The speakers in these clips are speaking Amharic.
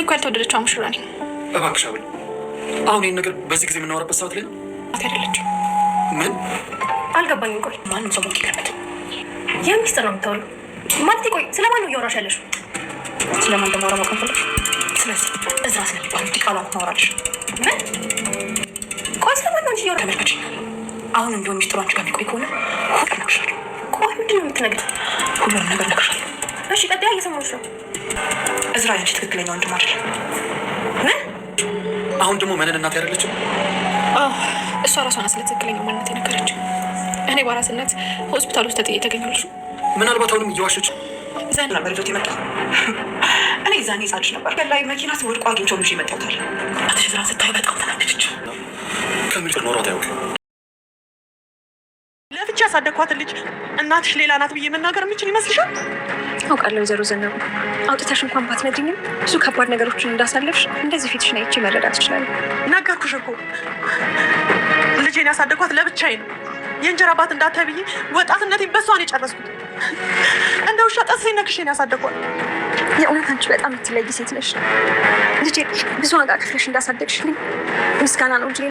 እኮ ያልተወደደችው አሙሽራ ነኝ። እባክሽ አብል፣ አሁን ይህን ነገር በዚህ ጊዜ የምናወራበት ሰዓት ላይ ነው አይደለችም። ምን አልገባኝም። ቆይ ማንም ሰው ሞት ይቀርበት ይህ ሚስጥር ነው የምታወሉ ማለት? ቆይ ስለማን ነው እያወራሽ ያለሽ? ስለማን እንደማወራ ማወቅ ፈለግሽ? ስለዚህ እዝራ ስለሚባል ዲቃላ ታወራለሽ። ምን? ቆይ ስለማን ነው እንጂ እያወራ ተመልከች። አሁን እንዲሁም ሚስጥሩ አንቺ ጋር የሚቆይ ከሆነ ሁሉ እነግርሻለሁ። ቆይ ምንድን ነው የምትነግሪው? ሁሉንም ነገር እነግርሻለሁ። እሺ ቀጥያ፣ እየሰማሁሽ ነው። እዝራ ያንቺ ትክክለኛ ወንድም አይደለም። ምን? አሁን ደግሞ መነን እናት ያደለችው? እሷ ራሷን ስለ ትክክለኛው ማንነት የነገረችው። እኔ በራስነት ሆስፒታል ውስጥ የተገኘልሽ። ምናልባት አሁንም እየዋሸች ዛኔ ነበር ይዞት የመጣው። እኔ ዛኔ ሳልሽ ነበር ላይ መኪና ወድቆ አግኝቼው ልጅ ይመጣታል። አትሽ ዝራ ስታይ በጣም ተናደደች። ከሚል ኖሯት አያውቅም። ለፍቻ ያሳደግኳት ልጅ እናትሽ ሌላ ናት ብዬ መናገር የምችል ይመስልሻል? አውቃለሁ ወይዘሮ ዘነቡ፣ አውጥተሽ እንኳን ባትነግሪኝም ብዙ ከባድ ነገሮችን እንዳሳለፍሽ እንደዚህ ፊትሽን አይቼ መረዳት እችላለሁ። ነገርኩሽ እኮ ልጄን ያሳደግኳት ለብቻዬ ነው። የእንጀራ አባት እንዳታይ ብዬ ወጣትነቴን በሷን የጨረስኩት። እንደ ውሻ ጠሴ ነክሽን ያሳደግኳት። የእውነት አንቺ በጣም የምትለይ ሴት ነሽ። ልጄ ብዙ ዋጋ ከፍለሽ እንዳሳደግሽልኝ ምስጋና ነው እንጂ።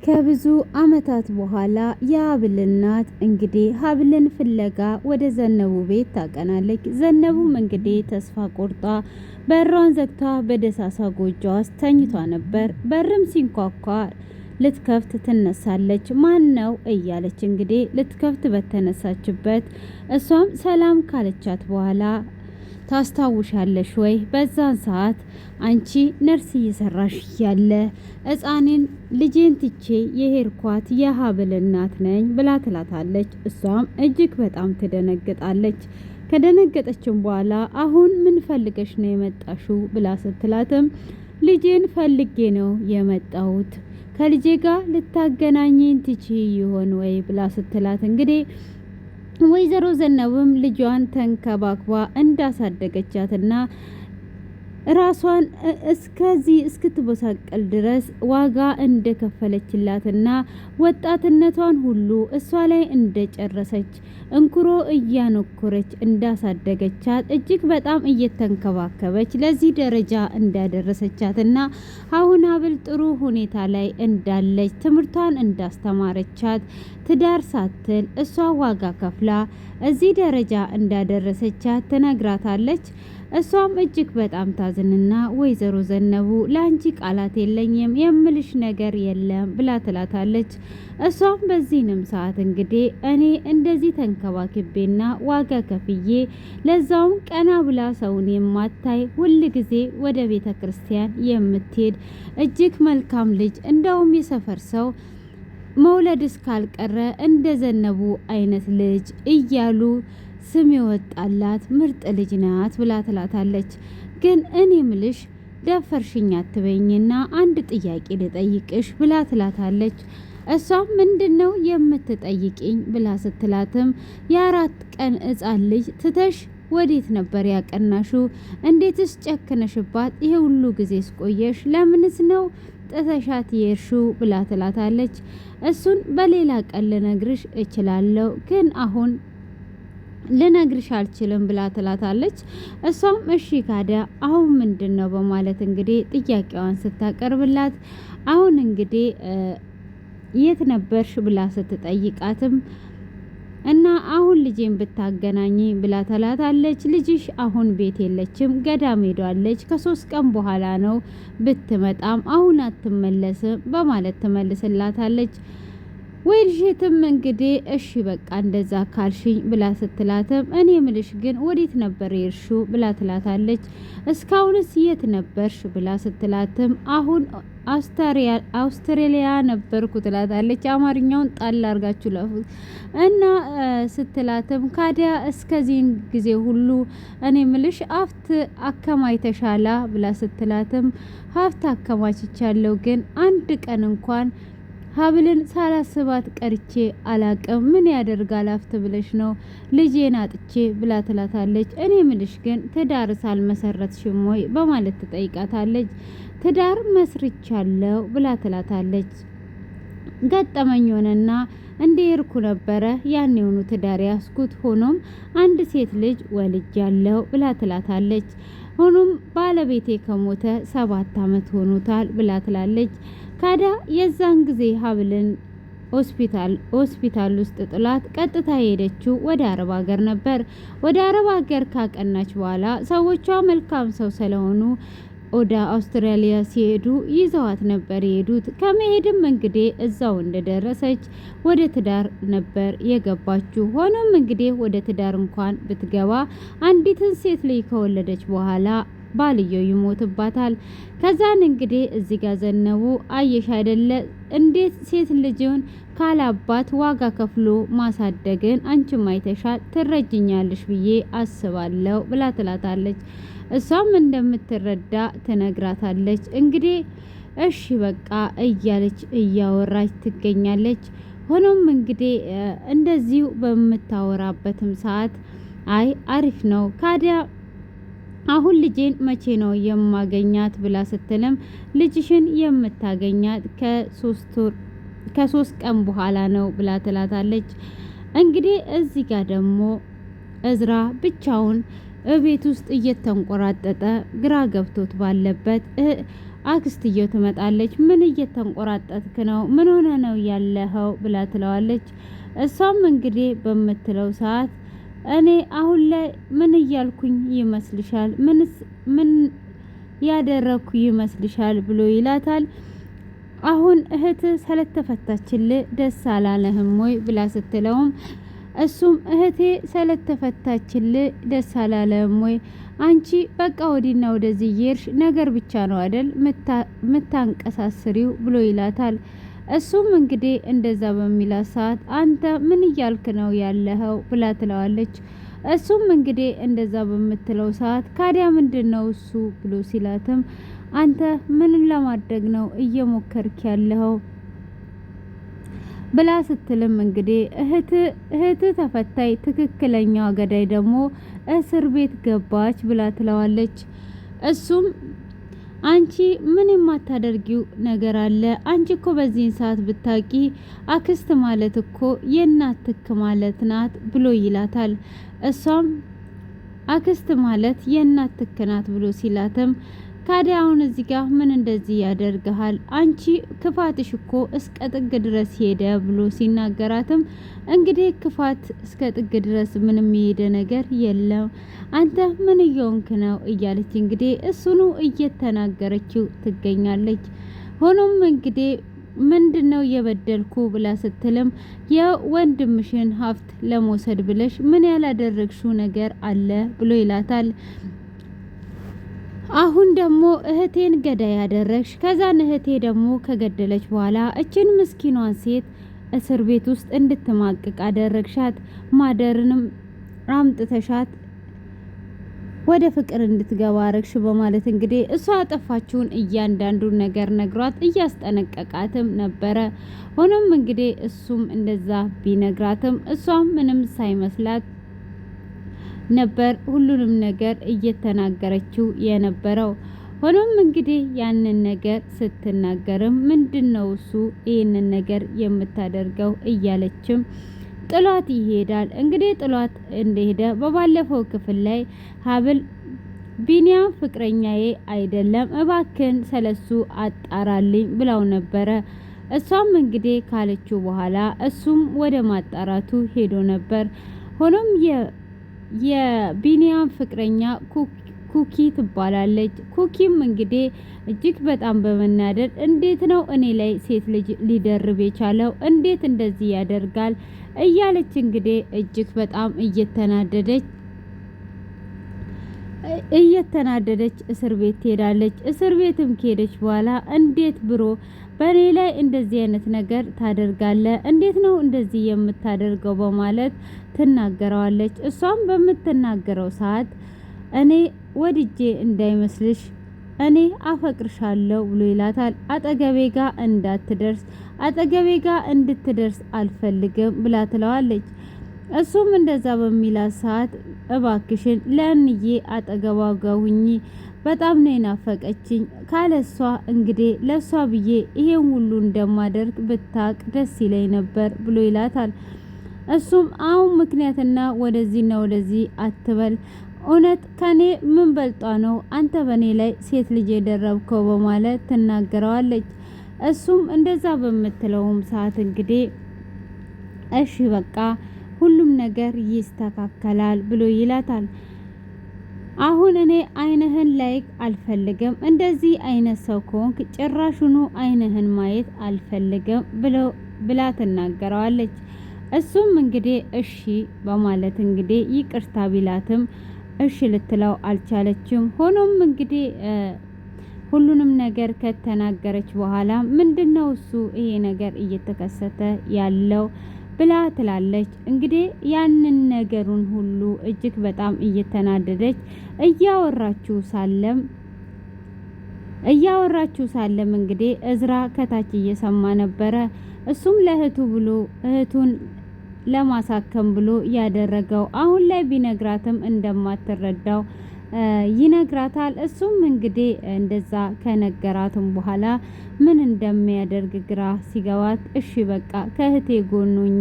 ከብዙ አመታት በኋላ የሀብል እናት እንግዲህ ሀብልን ፍለጋ ወደ ዘነቡ ቤት ታቀናለች። ዘነቡም እንግዲህ ተስፋ ቆርጣ በሯን ዘግታ በደሳሳ ጎጆ ውስጥ ተኝቷ ነበር። በርም ሲንኳኳ ልትከፍት ትነሳለች። ማን ነው እያለች እንግዲህ ልትከፍት በተነሳችበት እሷም ሰላም ካለቻት በኋላ ታስታውሻለሽ ወይ? በዛን ሰዓት አንቺ ነርስ እየሰራሽ ያለ ሕፃኔን ልጄን ትቼ የሄድኳት የሀብል እናት ነኝ ብላ ትላታለች። እሷም እጅግ በጣም ትደነግጣለች። ከደነገጠችም በኋላ አሁን ምን ፈልገሽ ነው የመጣሽው ብላ ስትላትም ልጄን ፈልጌ ነው የመጣሁት፣ ከልጄ ጋር ልታገናኘኝ ትቺ ይሆን ወይ ብላ ስትላት እንግዲህ ወይዘሮ ዘነብም ልጇን ተንከባክባ እንዳሳደገቻትና ራሷን እስከዚህ እስክትበሳቀል ድረስ ዋጋ እንደከፈለችላትና ወጣትነቷን ሁሉ እሷ ላይ እንደጨረሰች እንኩሮ እያነኮረች እንዳሳደገቻት እጅግ በጣም እየተንከባከበች ለዚህ ደረጃ እንዳደረሰቻትና አሁን ሀብል ጥሩ ሁኔታ ላይ እንዳለች ትምህርቷን እንዳስተማረቻት ትዳር ሳትል እሷ ዋጋ ከፍላ እዚህ ደረጃ እንዳደረሰቻት ትነግራታለች። እሷም እጅግ በጣም ታዝንና ወይዘሮ ዘነቡ ለአንቺ ቃላት የለኝም የምልሽ ነገር የለም ብላ ትላታለች። እሷም በዚህንም ሰዓት እንግዲህ እኔ እንደዚህ ተንከባክቤና ዋጋ ከፍዬ ለዛውም ቀና ብላ ሰውን የማታይ ሁል ጊዜ ወደ ቤተ ክርስቲያን የምትሄድ እጅግ መልካም ልጅ እንደውም የሰፈር ሰው መውለድ እስካልቀረ እንደ ዘነቡ አይነት ልጅ እያሉ ስም ይወጣላት ምርጥ ልጅ ናት ብላ ትላታለች። ግን እኔ ምልሽ ደፈርሽኝ አትበይኝና አንድ ጥያቄ ልጠይቅሽ ብላ ትላታለች። እሷም ምንድነው የምትጠይቅኝ ብላ ስትላትም የ4 ቀን ሕፃን ልጅ ትተሽ ወዴት ነበር ያቀናሹ? እንዴትስ ጨክነሽባት ይሄ ሁሉ ጊዜ ስቆየሽ? ለምንስ ነው ጥተሻት የርሹ ብላ ትላታለች። እሱን በሌላ ቀን ልነግርሽ እችላለሁ፣ ግን አሁን ልነግርሽ አልችልም ብላ ትላታለች። እሷም እሺ ካዲያ አሁን ምንድነው በማለት እንግዲህ ጥያቄዋን ስታቀርብላት አሁን እንግዲህ የት ነበርሽ ብላ ስትጠይቃትም እና አሁን ልጄን ብታገናኝ ብላ ትላታለች። ልጅሽ አሁን ቤት የለችም፣ ገዳም ሄዷለች። ከ3 ቀን በኋላ ነው ብትመጣም አሁን አትመለስም በማለት ትመልስላታለች። ወይልሽትም እንግዲህ እሺ በቃ እንደዛ ካልሽኝ ብላ ስትላትም እኔ ምልሽ ግን ወዴት ነበር የርሹ ብላ ትላታለች። እስካሁንስ የት ነበርሽ ብላ ስትላትም አሁን አውስትራሊያ ነበርኩ ትላታለች። አማርኛውን ጣል አርጋችሁ ለፉት እና ስትላትም ካዲያ እስከዚህን ጊዜ ሁሉ እኔ ምልሽ ሀብት አከማይተሻላ ብላ ስትላትም ሀብት አከማችቻለሁ፣ ግን አንድ ቀን እንኳን ሀብልን ሳላስባት ቀርቼ አላቅም። ምን ያደርጋል ሀብት ብለሽ ነው ልጄን አጥቼ ብላ ትላታለች። እኔ ምልሽ ግን ትዳር ሳልመሰረትሽም ወይ በማለት ትጠይቃታለች። ትዳር መስርቻለሁ ብላ ትላታለች። ገጠመኝ ሆነና እንደ እርኩ ነበረ ያን የሆኑ ትዳር ያስኩት። ሆኖም አንድ ሴት ልጅ ወልጃለሁ ብላ ትላታለች። ሆኖም ባለቤቴ ከሞተ 7 ዓመት ሆኖታል ብላ ትላለች። ካዳ የዛን ጊዜ ሀብልን ሆስፒታል ውስጥ ጥላት ቀጥታ ሄደችው ወደ አረብ ሀገር ነበር። ወደ አረብ ሀገር ካቀናች በኋላ ሰዎቿ መልካም ሰው ስለሆኑ ወደ አውስትራሊያ ሲሄዱ ይዘዋት ነበር የሄዱት። ከመሄድም እንግዲህ እዛው እንደደረሰች ወደ ትዳር ነበር የገባችው። ሆኖም እንግዲህ ወደ ትዳር እንኳን ብትገባ አንዲትን ሴት ልጅ ከወለደች በኋላ ባልየው ይሞትባታል። ከዛን እንግዲህ እዚህ ጋር ዘነቡ አየሽ አይደለ እንዴት ሴት ልጅን ካላባት ዋጋ ከፍሎ ማሳደግን አንቺም አይተሻል ትረጅኛለሽ ብዬ አስባለሁ ብላ ትላታለች። እሷም እንደምትረዳ ትነግራታለች። እንግዲህ እሺ በቃ እያለች እያወራች ትገኛለች። ሆኖም እንግዲህ እንደዚሁ በምታወራበትም ሰዓት አይ አሪፍ ነው ካዲያ አሁን ልጄን መቼ ነው የማገኛት ብላ ስትልም ልጅሽን የምታገኛት ከ3 ቀን በኋላ ነው ብላ ትላታለች። እንግዲህ እዚህ ጋር ደግሞ እዝራ ብቻውን እቤት ውስጥ እየተንቆራጠጠ ግራ ገብቶት ባለበት አክስትየው ትመጣለች። ምን እየተንቆራጠትክ ነው? ምን ሆነ ነው ያለኸው ብላ ትለዋለች። እሷም እንግዲህ በምትለው ሰዓት እኔ አሁን ላይ ምን እያልኩኝ ይመስልሻል? ምን ያደረኩ ይመስልሻል ብሎ ይላታል። አሁን እህት ስለተፈታችልህ ደስ አላለህም ወይ ብላ ስትለውም እሱም እህቴ ስለተፈታችልህ ደስ አላለህም ወይ? አንቺ በቃ ወዲና ወደዚህ እየሄድሽ ነገር ብቻ ነው አይደል ምታንቀሳስሪው ብሎ ይላታል። እሱም እንግዲህ እንደዛ በሚላት ሰዓት አንተ ምን እያልክ ነው ያለኸው ብላ ትለዋለች። እሱም እንግዲህ እንደዛ በምትለው ሰዓት ካዲያ ምንድን ነው እሱ ብሎ ሲላትም አንተ ምን ለማድረግ ነው እየሞከርክ ያለኸው ብላ ስትልም እንግዲህ እህት ተፈታይ ትክክለኛዋ ገዳይ ደግሞ እስር ቤት ገባች ብላ ትለዋለች። እሱም አንቺ ምን የማታደርጊው ነገር አለ? አንቺ እኮ በዚህን ሰዓት ብታቂ አክስት ማለት እኮ የእናት ትክ ማለት ናት ብሎ ይላታል። እሷም አክስት ማለት የእናት ትክ ናት ብሎ ሲላትም ካዲያ አሁን እዚህ ጋር ምን እንደዚህ ያደርግሃል? አንቺ ክፋትሽ እኮ እስከ ጥግ ድረስ ሄደ ብሎ ሲናገራትም እንግዲህ ክፋት እስከ ጥግ ድረስ ምንም የሄደ ነገር የለም አንተ ምን እየሆንክ ነው እያለች እንግዲህ እሱኑ እየተናገረችው ትገኛለች። ሆኖም እንግዲህ ምንድነው የበደልኩ ብላ ስትልም የወንድምሽን ሀብት ለመውሰድ ብለሽ ምን ያላደረግሽው ነገር አለ ብሎ ይላታል። አሁን ደግሞ እህቴን ገዳይ ያደረግሽ፣ ከዛን እህቴ ደግሞ ከገደለች በኋላ እችን ምስኪኗን ሴት እስር ቤት ውስጥ እንድትማቅቅ አደረግሻት። ማደርንም አምጥተሻት ወደ ፍቅር እንድትገባ አረግሽ በማለት እንግዲህ እሷ ያጠፋችውን እያንዳንዱን ነገር ነግሯት እያስጠነቀቃትም ነበረ። ሆኖም እንግዲህ እሱም እንደዛ ቢነግራትም እሷም ምንም ሳይመስላት ነበር ሁሉንም ነገር እየተናገረችው የነበረው። ሆኖም እንግዲህ ያንን ነገር ስትናገርም ምንድነው እሱ ይህንን ነገር የምታደርገው እያለችም ጥሏት ይሄዳል። እንግዲህ ጥሏት እንደሄደ በባለፈው ክፍል ላይ ሀብል ቢኒያም ፍቅረኛዬ አይደለም እባክን ስለሱ አጣራልኝ ብላው ነበረ። እሷም እንግዲህ ካለችው በኋላ እሱም ወደ ማጣራቱ ሄዶ ነበር። ሆኖም የቢኒያም ፍቅረኛ ኩኪ ትባላለች። ኩኪም እንግዲህ እጅግ በጣም በመናደድ እንዴት ነው እኔ ላይ ሴት ልጅ ሊደርብ የቻለው? እንዴት እንደዚህ ያደርጋል? እያለች እንግዲህ እጅግ በጣም እየተናደደች እስር ቤት ትሄዳለች። እስር ቤትም ከሄደች በኋላ እንዴት ብሮ በእኔ ላይ እንደዚህ አይነት ነገር ታደርጋለ? እንዴት ነው እንደዚህ የምታደርገው? በማለት ትናገረዋለች። እሷም በምትናገረው ሰዓት እኔ ወድጄ እንዳይመስልሽ እኔ አፈቅርሻለሁ ብሎ ይላታል። አጠገቤ ጋር እንድትደርስ አልፈልግም ብላ ትለዋለች። እሱም እንደዛ በሚላት ሰዓት እባክሽን ለእንዬ አጠገቧ ጋር ሁኚ በጣም ነው የናፈቀችኝ። ካለሷ እንግዲህ ለሷ ብዬ ይሄን ሁሉ እንደማደርግ ብታቅ ደስ ይለኝ ነበር ብሎ ይላታል። እሱም አሁን ምክንያትና ወደዚህና ወደዚህ አትበል፣ እውነት ከኔ ምን በልጧ ነው አንተ በኔ ላይ ሴት ልጅ የደረብከው በማለት ትናገረዋለች። እሱም እንደዛ በምትለውም ሰዓት እንግዲህ እሺ በቃ ሁሉም ነገር ይስተካከላል ብሎ ይላታል። አሁን እኔ አይንህን ላይክ አልፈልግም፣ እንደዚህ አይነት ሰው ከሆንክ ጭራሹኑ አይንህን ማየት አልፈልግም ብላ ትናገረዋለች። እሱም እንግዲህ እሺ በማለት እንግዲህ ይቅርታ ቢላትም እሺ ልትለው አልቻለችም። ሆኖም እንግዲህ ሁሉንም ነገር ከተናገረች በኋላ ምንድነው እሱ ይሄ ነገር እየተከሰተ ያለው ብላ ትላለች። እንግዲህ ያንን ነገሩን ሁሉ እጅግ በጣም እየተናደደች እያወራችሁ ሳለም እንግዲህ እዝራ ከታች እየሰማ ነበረ። እሱም ለእህቱ ብሎ እህቱን ለማሳከም ብሎ ያደረገው አሁን ላይ ቢነግራትም እንደማትረዳው ይነግራታል። እሱም እንግዲህ እንደዛ ከነገራትም በኋላ ምን እንደሚያደርግ ግራ ሲገባት እሺ በቃ ከእህቴ ጎኑኝ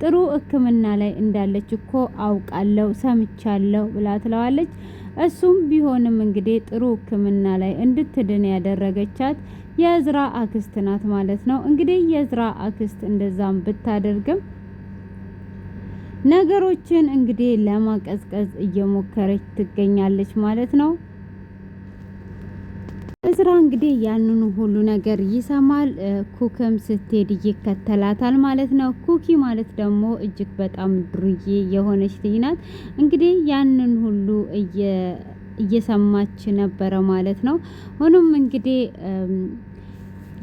ጥሩ ሕክምና ላይ እንዳለች እኮ አውቃለሁ ሰምቻለሁ ብላ ትለዋለች። እሱም ቢሆንም እንግዲህ ጥሩ ሕክምና ላይ እንድትድን ያደረገቻት የእዝራ አክስት ናት ማለት ነው። እንግዲህ የእዝራ አክስት እንደዛም ብታደርግም ነገሮችን እንግዲህ ለማቀዝቀዝ እየሞከረች ትገኛለች ማለት ነው። እዝራ እንግዲህ ያንኑ ሁሉ ነገር ይሰማል። ኩክም ስትሄድ ይከተላታል ማለት ነው። ኩኪ ማለት ደግሞ እጅግ በጣም ድርዬ የሆነች ልጅ ናት። እንግዲህ ያንን ሁሉ እየሰማች ነበረ ማለት ነው። ሆኖም እንግዲህ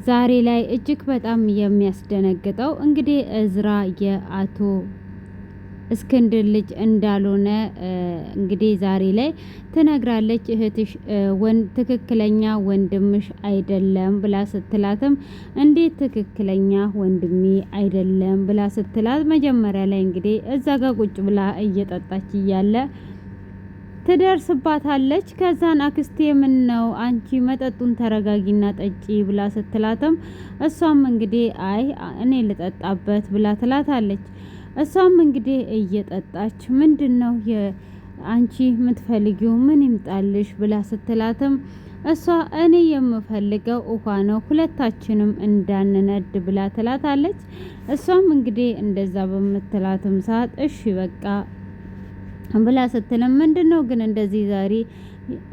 ዛሬ ላይ እጅግ በጣም የሚያስደነግጠው እንግዲህ እዝራ የአቶ እስክንድር ልጅ እንዳልሆነ እንግዲህ ዛሬ ላይ ትነግራለች። እህትሽ ትክክለኛ ወንድምሽ አይደለም ብላ ስትላትም እንዴት ትክክለኛ ወንድሜ አይደለም ብላ ስትላት መጀመሪያ ላይ እንግዲህ እዛ ጋር ቁጭ ብላ እየጠጣች እያለ ትደርስባታለች። ከዛን አክስቴ ምን ነው አንቺ መጠጡን ተረጋጊና ጠጪ ብላ ስትላትም እሷም እንግዲህ አይ እኔ ልጠጣበት ብላ ትላታለች። እሷም እንግዲህ እየጠጣች ምንድነው አንቺ የምትፈልጊው ምን ይምጣልሽ ብላ ስትላትም እሷ እኔ የምፈልገው ውሃ ነው ሁለታችንም እንዳንነድ ብላ ትላታለች። እሷም እንግዲህ እንደዛ በምትላትም ሰዓት እሺ በቃ ብላ ስትልም ምንድነው ግን እንደዚህ ዛሬ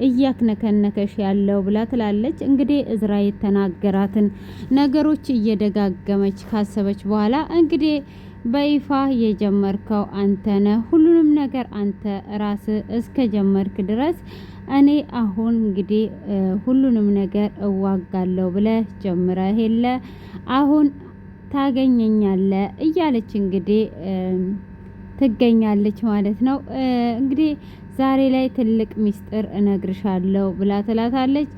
እያክነከነከሽ ያለው ብላ ትላለች። እንግዲህ እዝራ የተናገራትን ነገሮች እየደጋገመች ካሰበች በኋላ እንግዲህ በይፋ የጀመርከው አንተ ነህ፣ ሁሉንም ነገር አንተ ራስህ እስከ ጀመርክ ድረስ እኔ አሁን እንግዲህ ሁሉንም ነገር እዋጋለሁ ብለህ ጀምረህ የለ አሁን ታገኘኛለህ እያለች እንግዲህ ትገኛለች ማለት ነው። እንግዲህ ዛሬ ላይ ትልቅ ሚስጥር እነግርሻለሁ ብላ ትላታለች።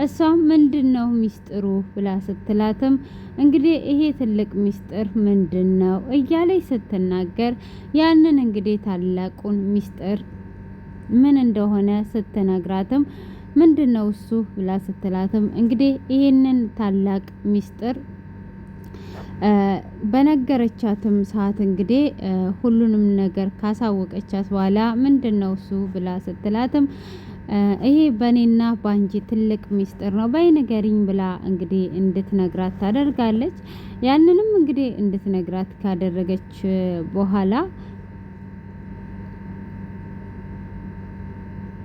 እሷም ምንድነው ሚስጥሩ ብላ ስትላትም እንግዲህ ይሄ ትልቅ ሚስጥር ምንድነው እያለች ስትናገር ያንን እንግዲህ ታላቁን ሚስጥር ምን እንደሆነ ስትነግራትም ምንድነው እሱ ብላ ስትላትም እንግዲህ ይሄንን ታላቅ ሚስጥር በነገረቻትም ሰዓት እንግዲህ ሁሉንም ነገር ካሳወቀቻት በኋላ ምንድነው እሱ ብላ ስትላትም ይሄ በኔና ባንጂ ትልቅ ሚስጥር ነው በይንገሪኝ ብላ እንግዲህ እንድትነግራት ታደርጋለች። ያንንም እንግዲህ እንድትነግራት ካደረገች በኋላ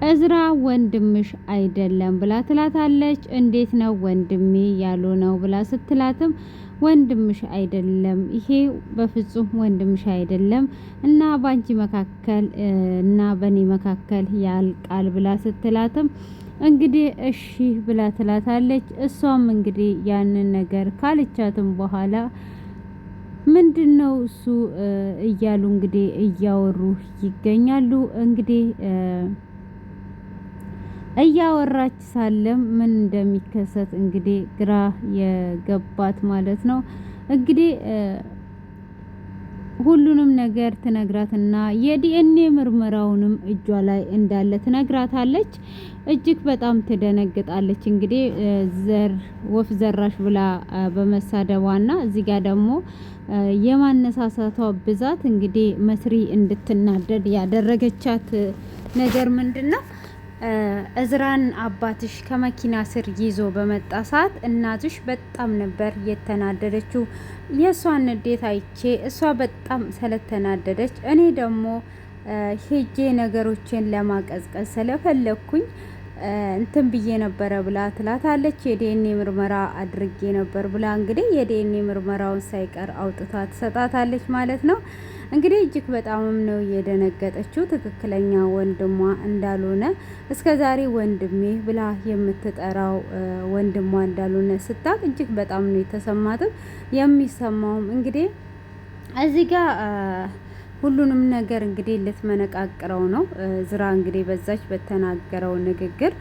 እዝራ ወንድምሽ አይደለም ብላ ትላታለች። እንዴት ነው ወንድሜ ያሉ ነው ብላ ስትላትም ወንድምሽ አይደለም፣ ይሄ በፍጹም ወንድምሽ አይደለም እና ባንቺ መካከል እና በኔ መካከል ያልቃል ብላ ስትላትም እንግዲህ እሺ ብላ ትላታለች። እሷም እንግዲህ ያንን ነገር ካልቻትም በኋላ ምንድነው እሱ እያሉ እንግዲህ እያወሩ ይገኛሉ። እንግዲህ እያወራች ሳለም ምን እንደሚከሰት እንግዲህ ግራ የገባት ማለት ነው። እንግዲህ ሁሉንም ነገር ትነግራትና የዲኤንኤ ምርመራውንም እጇ ላይ እንዳለ ትነግራታለች። እጅግ በጣም ትደነግጣለች። እንግዲህ ወፍ ዘራሽ ብላ በመሳደቧና እዚህ ጋር ደግሞ የማነሳሳቷ ብዛት እንግዲህ መስሪ እንድትናደድ ያደረገቻት ነገር ምንድነው? እዝራን አባትሽ ከመኪና ስር ይዞ በመጣ ሰዓት እናትሽ በጣም ነበር የተናደደችው። የእሷን ንዴት አይቼ እሷ በጣም ስለተናደደች እኔ ደግሞ ሄጄ ነገሮችን ለማቀዝቀዝ ስለፈለኩኝ እንትን ብዬ ነበረ ብላ ትላታለች። የዲኤንኤ ምርመራ አድርጌ ነበር ብላ እንግዲህ የዲኤንኤ ምርመራውን ሳይቀር አውጥታ ትሰጣታለች ማለት ነው። እንግዲህ እጅግ በጣምም ነው የደነገጠችው። ትክክለኛ ወንድሟ እንዳልሆነ እስከ ዛሬ ወንድሜ ብላ የምትጠራው ወንድሟ እንዳልሆነ ስታቅ እጅግ በጣም ነው የተሰማትም የሚሰማውም። እንግዲህ እዚህ ጋር ሁሉንም ነገር እንግዲህ ልትመነቃቅረው ነው ዝራ እንግዲህ በዛች በተናገረው ንግግር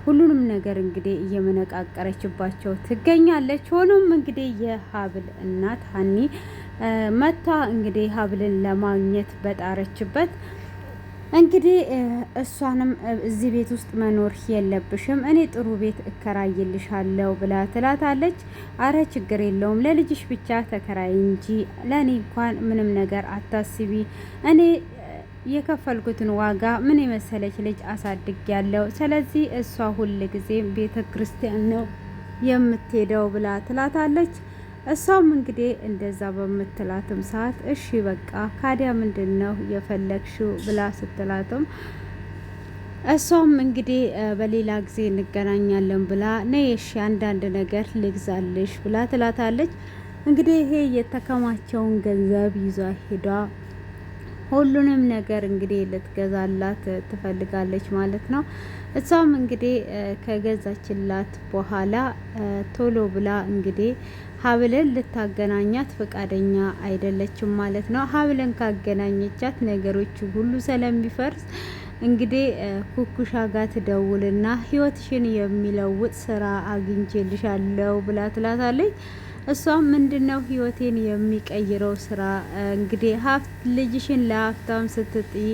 ሁሉንም ነገር እንግዲህ እየመነቃቀረችባቸው ትገኛለች። ሆኖም እንግዲህ የሀብል እናት ሀኒ መታ እንግዲህ ሀብልን ለማግኘት በጣረችበት እንግዲህ እሷንም እዚህ ቤት ውስጥ መኖር የለብሽም እኔ ጥሩ ቤት እከራይልሻለሁ ብላ ትላታለች። አረ ችግር የለውም ለልጅሽ ብቻ ተከራይ እንጂ ለእኔ እንኳን ምንም ነገር አታስቢ፣ እኔ የከፈልኩትን ዋጋ ምን የመሰለች ልጅ አሳድግ ያለው፣ ስለዚህ እሷ ሁል ጊዜ ቤተ ክርስቲያን ነው የምትሄደው ብላ ትላታለች። እሷም እንግዲህ እንደዛ በምትላትም ሰዓት እሺ በቃ ካዲያ ምንድን ነው የፈለግሽው ብላ ስትላትም እሷም እንግዲህ በሌላ ጊዜ እንገናኛለን ብላ ነይ እሺ አንዳንድ ነገር ልግዛልሽ ብላ ትላታለች። እንግዲህ ይሄ የተከማቸውን ገንዘብ ይዛ ሄዳ ሁሉንም ነገር እንግዲህ ልትገዛላት ትፈልጋለች ማለት ነው። እሷም እንግዲህ ከገዛችላት በኋላ ቶሎ ብላ እንግዲህ ሀብልን ልታገናኛት ፈቃደኛ አይደለችም ማለት ነው። ሀብልን ካገናኘቻት ነገሮች ሁሉ ስለሚፈርስ እንግዲህ ኩኩሻ ጋር ትደውልና ህይወትሽን የሚለውጥ ስራ አግኝቼልሻለሁ ብላ ትላታለች። እሷም ምንድነው ህይወቴን የሚቀይረው ስራ? እንግዲህ ልጅሽን ለሀብታም ስትጥይ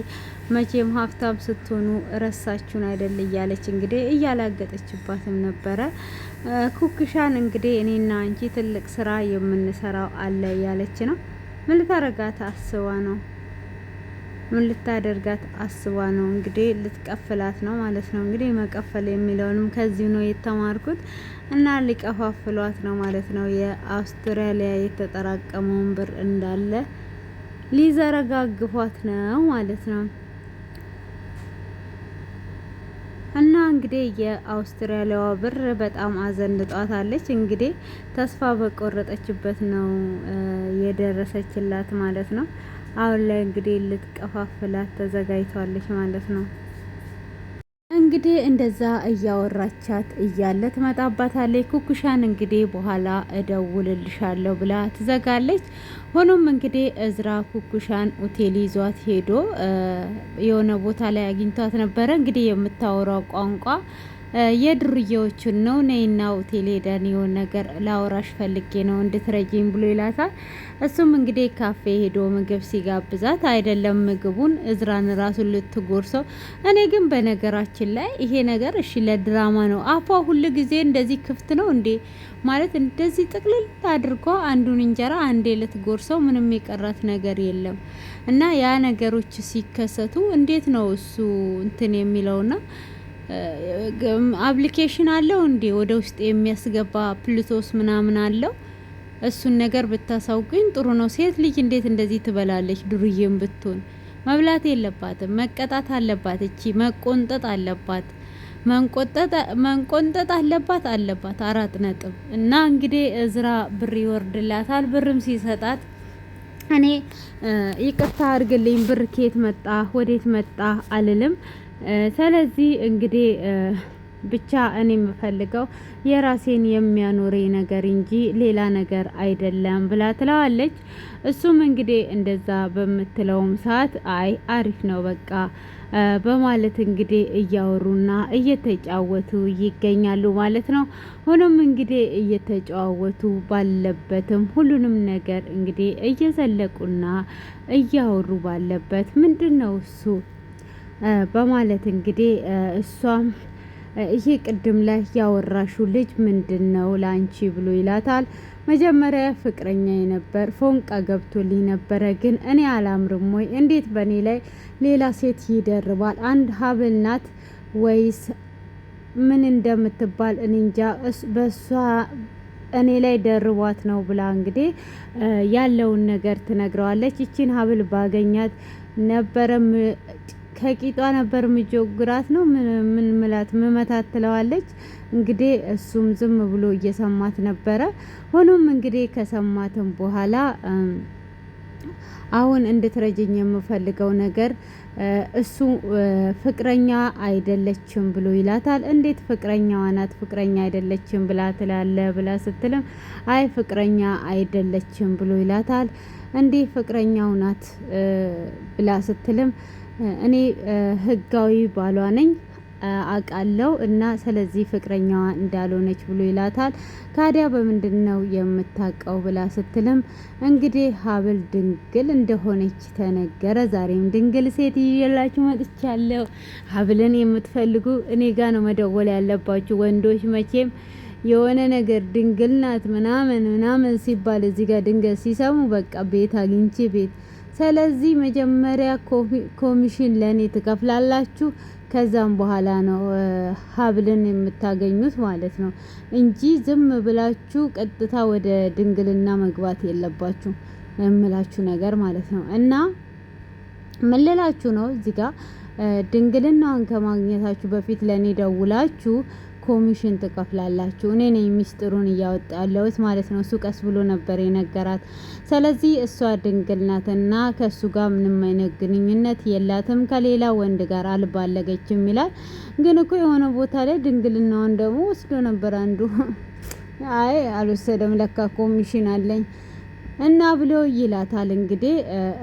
መቼም ሀብታም ስትሆኑ ረሳችሁን አይደል እያለች እንግዲህ እያላገጠችባትም ነበረ። ኩኩሻን እንግዲህ እኔና አንቺ ትልቅ ስራ የምንሰራው አለ እያለች ነው። ምን ልታረጋት አስባ ነው? ምን ልታደርጋት አስባ ነው? እንግዲህ ልትቀፍላት ነው ማለት ነው። እንግዲህ መቀፈል የሚለውንም ከዚሁ ነው የተማርኩት እና ሊቀፋፍሏት ነው ማለት ነው። የአውስትራሊያ የተጠራቀመውን ብር እንዳለ ሊዘረጋግፏት ነው ማለት ነው። እና እንግዲህ የአውስትራሊያዋ ብር በጣም አዘንጧታለች። እንግዲህ ተስፋ በቆረጠችበት ነው የደረሰችላት ማለት ነው። አሁን ላይ እንግዲህ ልትቀፋፍላት ተዘጋጅቷለች ማለት ነው። እንግዲህ እንደዛ እያወራቻት እያለ ትመጣባታለች። ኩኩሻን እንግዲህ በኋላ እደውልልሻለሁ ብላ ትዘጋለች። ሆኖም እንግዲህ እዝራ ኩኩሻን ሆቴል ይዟት ሄዶ የሆነ ቦታ ላይ አግኝቷት ነበረ። እንግዲህ የምታወራው ቋንቋ የድርዬዎቹን ነው። ነይና ሆቴል ሄደን የሆነ ነገር ላወራሽ ፈልጌ ነው እንድትረጂኝ ብሎ ይላታል። እሱም እንግዲህ ካፌ ሄዶ ምግብ ሲጋብዛት አይደለም ምግቡን እዝራን ራሱን ልትጎርሰው። እኔ ግን በነገራችን ላይ ይሄ ነገር እሺ ለድራማ ነው። አፏ ሁሉ ጊዜ እንደዚህ ክፍት ነው እንዴ? ማለት እንደዚህ ጥቅልል አድርጎ አንዱን እንጀራ አንዴ ልትጎርሰው ምንም የቀራት ነገር የለም። እና ያ ነገሮች ሲከሰቱ እንዴት ነው እሱ እንትን የሚለውና አፕሊኬሽን አለው እንዴ ወደ ውስጥ የሚያስገባ ፕሉቶስ ምናምን አለው። እሱን ነገር ብታሳውቁኝ ጥሩ ነው። ሴት ልጅ እንዴት እንደዚህ ትበላለች? ዱርዬም ብትሆን መብላት የለባትም፣ መቀጣት አለባት። እቺ መቆንጠጥ አለባት፣ መንቆንጠጥ አለባት 4 ነጥብ። እና እንግዲህ እዝራ ብር ይወርድላታል። ብርም ሲሰጣት እኔ ይቅርታ አድርግልኝ ብር ከየት መጣ ወዴት መጣ አልልም። ስለዚህ እንግዲህ ብቻ እኔ የምፈልገው የራሴን የሚያኖረኝ ነገር እንጂ ሌላ ነገር አይደለም ብላ ትለዋለች። እሱም እንግዲህ እንደዛ በምትለውም ሰዓት አይ አሪፍ ነው በቃ በማለት እንግዲህ እያወሩና እየተጫወቱ ይገኛሉ ማለት ነው። ሆኖም እንግዲህ እየተጫወቱ ባለበትም ሁሉንም ነገር እንግዲህ እየዘለቁና እያወሩ ባለበት ምንድን ነው እሱ በማለት እንግዲህ እሷም ይሄ ቅድም ላይ ያወራሹ ልጅ ምንድን ነው ላንቺ ብሎ ይላታል። መጀመሪያ ፍቅረኛ ነበር ፎንቃ ገብቶልኝ ነበረ፣ ግን እኔ አላምርም ወይ? እንዴት በእኔ ላይ ሌላ ሴት ይደርባል? አንድ ሀብል ናት ወይስ ምን እንደምትባል እኔ እንጃ። በሷ እኔ ላይ ደርቧት ነው ብላ እንግዲህ ያለውን ነገር ትነግረዋለች። ይቺን ሀብል ባገኛት ነበረ ከቂጧ ነበር ምጆግራት ነው ምን ምላት መመታት ትለዋለች። እንግዲህ እሱም ዝም ብሎ እየሰማት ነበረ። ሆኖም እንግዲህ ከሰማትም በኋላ አሁን እንድትረጅኝ የምፈልገው ነገር እሱ ፍቅረኛ አይደለችም ብሎ ይላታል። እንዴት ፍቅረኛዋ ናት ፍቅረኛ አይደለችም ብላ ትላለ ብላ ስትልም አይ ፍቅረኛ አይደለችም ብሎ ይላታል። እንዴ ፍቅረኛው ናት ብላ ስትልም እኔ ህጋዊ ባሏ ነኝ አውቃለሁ እና ስለዚህ ፍቅረኛዋ እንዳልሆነች ብሎ ይላታል። ካዲያ በምንድን ነው የምታውቀው ብላ ስትልም እንግዲህ ሀብል ድንግል እንደሆነች ተነገረ። ዛሬም ድንግል ሴት ይዤላችሁ መጥቻለሁ። ሀብልን የምትፈልጉ እኔ ጋ ነው መደወል ያለባችሁ ወንዶች። መቼም የሆነ ነገር ድንግል ናት ምናምን ሲባል እዚህ ጋር ድንገት ሲሰሙ በቃ ቤት አግኝቼ ቤት። ስለዚህ መጀመሪያ ኮሚሽን ለእኔ ትከፍላላችሁ፣ ከዛም በኋላ ነው ሀብልን የምታገኙት ማለት ነው እንጂ ዝም ብላችሁ ቀጥታ ወደ ድንግልና መግባት የለባችሁ የምላችሁ ነገር ማለት ነው። እና ምን ልላችሁ ነው እዚህ ጋር ድንግልናዋን ከማግኘታችሁ በፊት ለእኔ ደውላችሁ ኮሚሽን ትከፍላላችሁ። እኔ ነኝ ሚስጥሩን እያወጣ ያለሁት ማለት ነው። እሱ ቀስ ብሎ ነበር የነገራት። ስለዚህ እሷ ድንግል ናትና ከእሱ ጋር ምንም አይነት ግንኙነት የላትም፣ ከሌላ ወንድ ጋር አልባለገችም ይላል። ግን እኮ የሆነ ቦታ ላይ ድንግልናውን ደግሞ ወስዶ ነበር አንዱ። አይ አልወሰደም ለካ ኮሚሽን አለኝ እና ብሎ ይላታል። እንግዲህ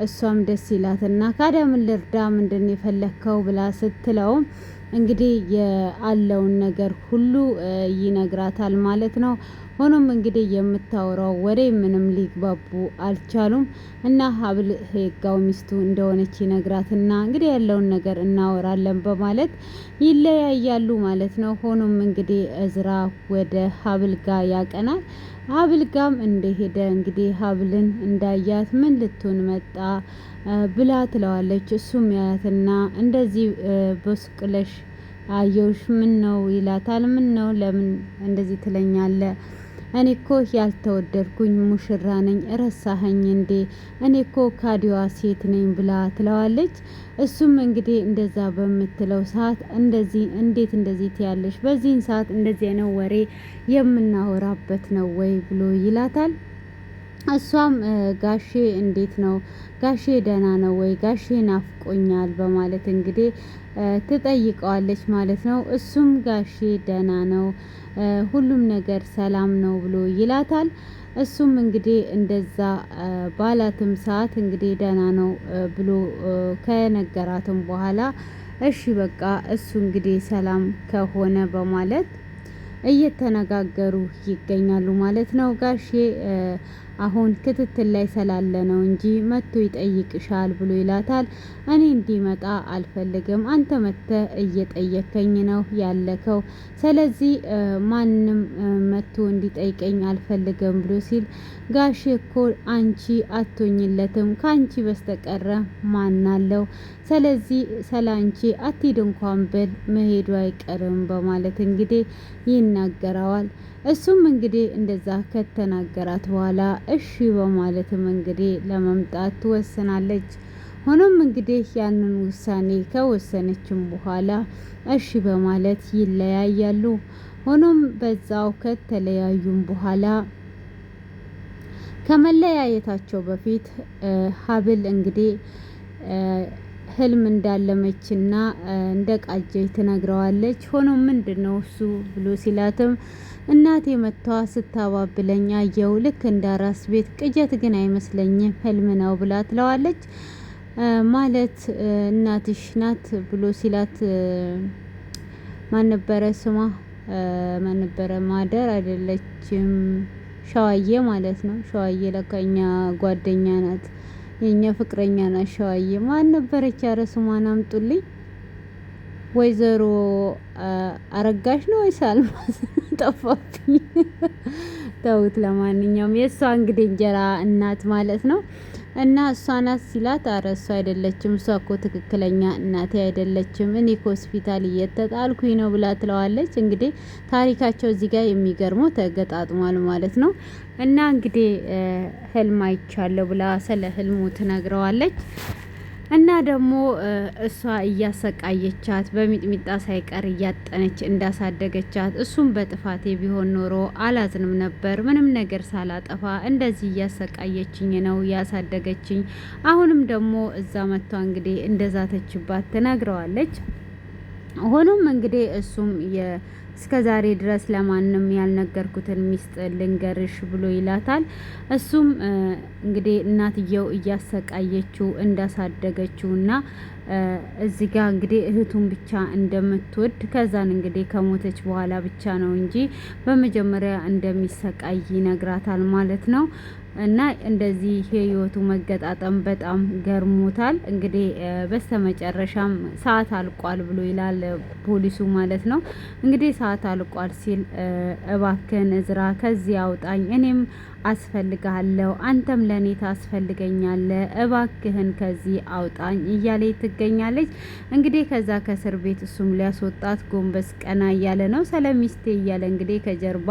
እሷም ደስ ይላትና ካዲያ ምን ልርዳ ምንድን የፈለከው ብላ ስትለውም እንግዲህ ያለውን ነገር ሁሉ ይነግራታል ማለት ነው። ሆኖም እንግዲህ የምታወራው ወሬ ምንም ሊግባቡ አልቻሉም እና ሀብል ህጋው ሚስቱ እንደሆነች ይነግራትና እንግዲህ ያለውን ነገር እናወራለን በማለት ይለያያሉ ማለት ነው። ሆኖም እንግዲህ እዝራ ወደ ሀብል ጋር ያቀናል። ሀብል ጋም እንደሄደ እንግዲህ ሀብልን እንዳያት ምን ልትሆን መጣ ብላ ትለዋለች። እሱም ያያትና እንደዚህ በስቅለሽ አየውሽ ምን ነው ይላታል። ምን ነው ለምን እንደዚህ ትለኛለ? እኔ እኮ ያልተወደድኩኝ ሙሽራ ነኝ ረሳኸኝ እንዴ? እኔ እኮ ካዲዋ ሴት ነኝ ብላ ትለዋለች። እሱም እንግዲህ እንደዛ በምትለው ሰዓት እንደዚህ እንዴት እንደዚህ ትያለሽ? በዚህን ሰዓት እንደዚህ ነው ወሬ የምናወራበት ነው ወይ ብሎ ይላታል። እሷም ጋሼ እንዴት ነው ጋሼ ደህና ነው ወይ? ጋሼ ናፍቆኛል በማለት እንግዲህ ትጠይቀዋለች ማለት ነው። እሱም ጋሼ ደህና ነው ሁሉም ነገር ሰላም ነው ብሎ ይላታል። እሱም እንግዲህ እንደዛ ባላትም ሰዓት እንግዲህ ደህና ነው ብሎ ከነገራትም በኋላ እሺ በቃ እሱ እንግዲህ ሰላም ከሆነ በማለት እየተነጋገሩ ይገኛሉ ማለት ነው። ጋሼ አሁን ክትትል ላይ ስላለ ነው እንጂ መጥቶ ይጠይቅሻል ብሎ ይላታል። እኔ እንዲመጣ አልፈልግም፣ አንተ መጥተህ እየጠየከኝ ነው ያለከው፣ ስለዚህ ማንም መጥቶ እንዲጠይቀኝ አልፈልግም ብሎ ሲል ጋሼ እኮ አንቺ አትሆኝለትም፣ ከአንቺ በስተቀረ ማናለው፣ ስለዚህ ሰላንቺ አትሂድ እንኳን ብል መሄዱ አይቀርም በማለት እንግዲህ ይናገረዋል። እሱም እንግዲህ እንደዛ ከተናገራት በኋላ እሺ በማለትም እንግዲህ ለመምጣት ትወስናለች። ሆኖም እንግዲህ ያንን ውሳኔ ከወሰነችም በኋላ እሺ በማለት ይለያያሉ። ሆኖም በዛው ከተለያዩም በኋላ ከመለያየታቸው በፊት ሀብል እንግዲህ ህልም እንዳለመችና እንደቃጀች ትነግረዋለች። ሆኖም ምንድነው እሱ ብሎ ሲላትም እናቴ መጥቷ ስታባብለኝ አየው ልክ እንዳራስ ቤት ቅጀት ግን አይመስለኝም ህልም ነው ብላ ትለዋለች። ማለት እናትሽ ናት ብሎ ሲላት ማን ነበረ ስሟ? ማን ነበረ? ማደር አይደለችም ሸዋዬ ማለት ነው። ሸዋዬ ለካኛ ጓደኛ ናት፣ የኛ ፍቅረኛ ናት ሸዋዬ። ማን ነበረች? ኧረ ስሟን አምጡልኝ። ወይዘሮ አረጋሽ ነው ወይስ አልማዝ? ጠፋብኝ። ተውት። ለማንኛውም የእሷ እንግዲህ እንጀራ እናት ማለት ነው። እና እሷ ናት ሲላት፣ አረ እሷ አይደለችም፣ እሷ እኮ ትክክለኛ እናቴ አይደለችም፣ እኔ ከሆስፒታል እየተጣልኩኝ ነው ብላ ትለዋለች። እንግዲህ ታሪካቸው እዚህ ጋር የሚገርመው ተገጣጥሟል ማለት ነው። እና እንግዲህ ህልም አይቻለሁ ብላ ስለ ህልሙ ትነግረዋለች። እና ደግሞ እሷ እያሰቃየቻት በሚጥሚጣ ሳይቀር እያጠነች እንዳሳደገቻት እሱም በጥፋቴ ቢሆን ኖሮ አላዝንም ነበር፣ ምንም ነገር ሳላጠፋ እንደዚህ እያሰቃየችኝ ነው ያሳደገችኝ። አሁንም ደግሞ እዛ መጥቷ እንግዲህ እንደዛተችባት ትነግረዋለች። ሆኖም እንግዲህ እሱም እስከ ዛሬ ድረስ ለማንም ያልነገርኩትን ሚስጥር ልንገርሽ ብሎ ይላታል። እሱም እንግዲህ እናትየው እያሰቃየችው እንዳሳደገችውና እዚህ ጋር እንግዲህ እህቱን ብቻ እንደምትወድ ከዛን እንግዲህ ከሞተች በኋላ ብቻ ነው እንጂ በመጀመሪያ እንደሚሰቃይ ይነግራታል ማለት ነው። እና እንደዚህ የህይወቱ መገጣጠም በጣም ገርሞታል። እንግዲህ በስተመጨረሻም ሰዓት አልቋል ብሎ ይላል ፖሊሱ ማለት ነው። እንግዲህ ሰዓት አልቋል ሲል እባክህን እዝራ ከዚህ አውጣኝ፣ እኔም አስፈልግሃለሁ፣ አንተም ለኔ ታስፈልገኛለህ፣ እባክህን ከዚህ አውጣኝ እያለ ትገኛለች። እንግዲህ ከዛ ከእስር ቤት እሱም ሊያስወጣት ጎንበስ ቀና እያለ ነው። ሰለሚስቴ እያለ እንግዲህ ከጀርባ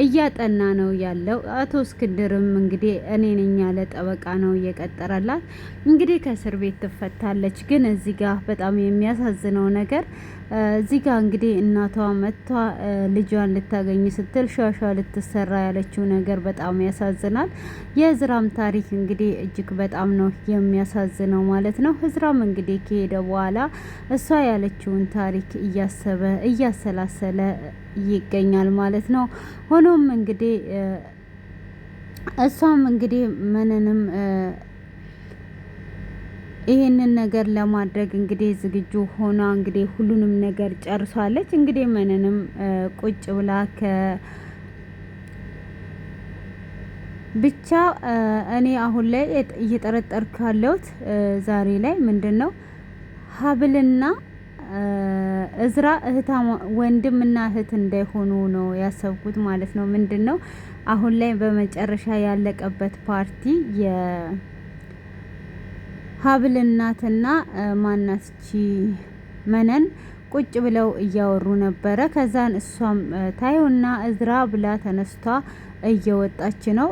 እያጠና ነው ያለው። አቶ እስክንድርም እንግዲህ እኔ ነኝ ያለ ጠበቃ ነው እየቀጠረላት። እንግዲህ ከእስር ቤት ትፈታለች። ግን እዚህ ጋር በጣም የሚያሳዝነው ነገር እዚህ ጋር እንግዲህ እናቷ መጥቷ ልጇን ልታገኝ ስትል ሻሻ ልትሰራ ያለችው ነገር በጣም ያሳዝናል። የእዝራም ታሪክ እንግዲህ እጅግ በጣም ነው የሚያሳዝነው ማለት ነው። እዝራም እንግዲህ ከሄደ በኋላ እሷ ያለችውን ታሪክ እያሰበ እያሰላሰለ ይገኛል ማለት ነው። ሆኖም እንግዲህ እሷም እንግዲህ ምንንም ይሄንን ነገር ለማድረግ እንግዲህ ዝግጁ ሆና እንግዲህ ሁሉንም ነገር ጨርሷለች። እንግዲህ ምንንም ቁጭ ብላ ብቻ እኔ አሁን ላይ እየጠረጠርኩ ያለሁት ዛሬ ላይ ምንድነው ሀብልና እዝራ ወንድምና እህት እንዳይሆኑ ነው ያሰብኩት ማለት ነው። ምንድነው አሁን ላይ በመጨረሻ ያለቀበት ፓርቲ ሀብል እናትና ማናስቺ መነን ቁጭ ብለው እያወሩ ነበረ። ከዛን እሷም ታዩና እዝራ ብላ ተነስቷ እየወጣች ነው።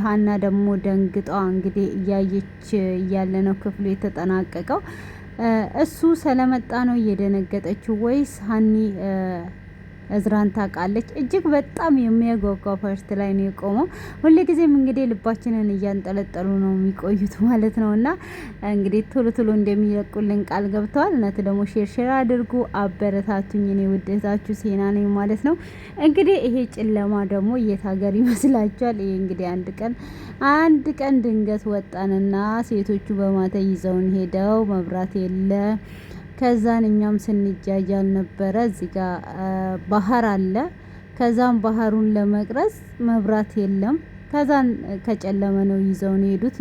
ሀና ደግሞ ደንግጧ እንግዲህ እያየች እያለ ነው ክፍሉ የተጠናቀቀው። እሱ ስለመጣ ነው እየደነገጠችው ወይስ ሀኒ እዝራን ታውቃለች? እጅግ በጣም የሚያጓጓ ፓርት ላይ ነው የቆመው። ሁልጊዜም እንግዲህ ልባችንን እያንጠለጠሉ ነው የሚቆዩት ማለት ነው። እና እንግዲህ ቶሎ ቶሎ እንደሚለቁልን ቃል ገብተዋል። እናት ደግሞ ሼር አድርጉ፣ አበረታቱኝ። እኔ ውደታችሁ ሴና ነኝ ማለት ነው። እንግዲህ ይሄ ጨለማ ደግሞ የት ሀገር ይመስላችኋል? ይሄ እንግዲህ አንድ ቀን ድንገት ወጣንና ሴቶቹ በማታ ይዘውን ሄደው መብራት የለ። ከዛን እኛም ስንጃጃል ነበረ። እዚህ ጋር ባህር አለ። ከዛም ባህሩን ለመቅረጽ መብራት የለም። ከዛን ከጨለመ ነው ይዘውን ሄዱት።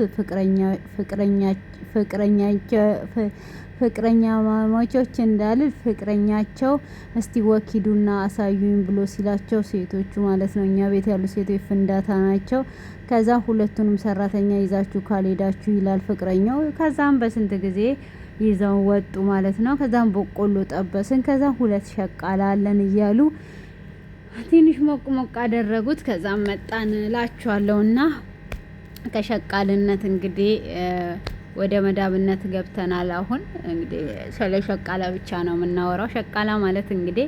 ፍቅረኛ ማማቾች እንዳልል ፍቅረኛቸው እስቲ ወኪዱና አሳዩኝ ብሎ ሲላቸው ሴቶቹ ማለት ነው እኛ ቤት ያሉ ሴቶች ፍንዳታ ናቸው። ከዛ ሁለቱንም ሰራተኛ ይዛችሁ ካልሄዳችሁ ይላል ፍቅረኛው። ከዛም በስንት ጊዜ ይዘው ወጡ ማለት ነው። ከዛም በቆሎ ጠበስን። ከዛም 2 ሸቃላ አለን እያሉ ትንሽ ሞቅ አደረጉት። ከዛም መጣን እላችኋለሁና ከሸቃልነት እንግዲህ ወደ መዳብነት ገብተናል። አሁን እንግዲህ ስለ ሸቃላ ብቻ ነው የምናወራው። ሸቃላ ማለት እንግዲህ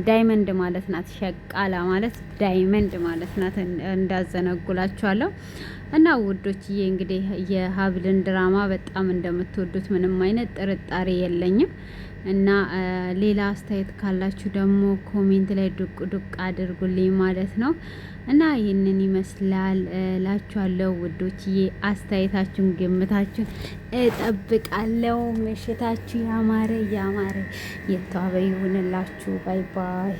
ዳይመንድ ማለት ናት። ሸቃላ ማለት ዳይመንድ ማለት ናት። እንዳዘነጉላችኋለሁ። እና ውዶችዬ እንግዲህ የሀብልን ድራማ በጣም እንደምትወዱት ምንም አይነት ጥርጣሬ የለኝም። እና ሌላ አስተያየት ካላችሁ ደግሞ ኮሜንት ላይ ዱቅ ዱቅ አድርጉልኝ ማለት ነው። እና ይህንን ይመስላል ላችኋለሁ ውዶችዬ። አስተያየታችሁን ግምታችሁን እጠብቃለሁ። ምሽታችሁ ያማረ የተዋበ ይሁንላችሁ። ባይ ባይ።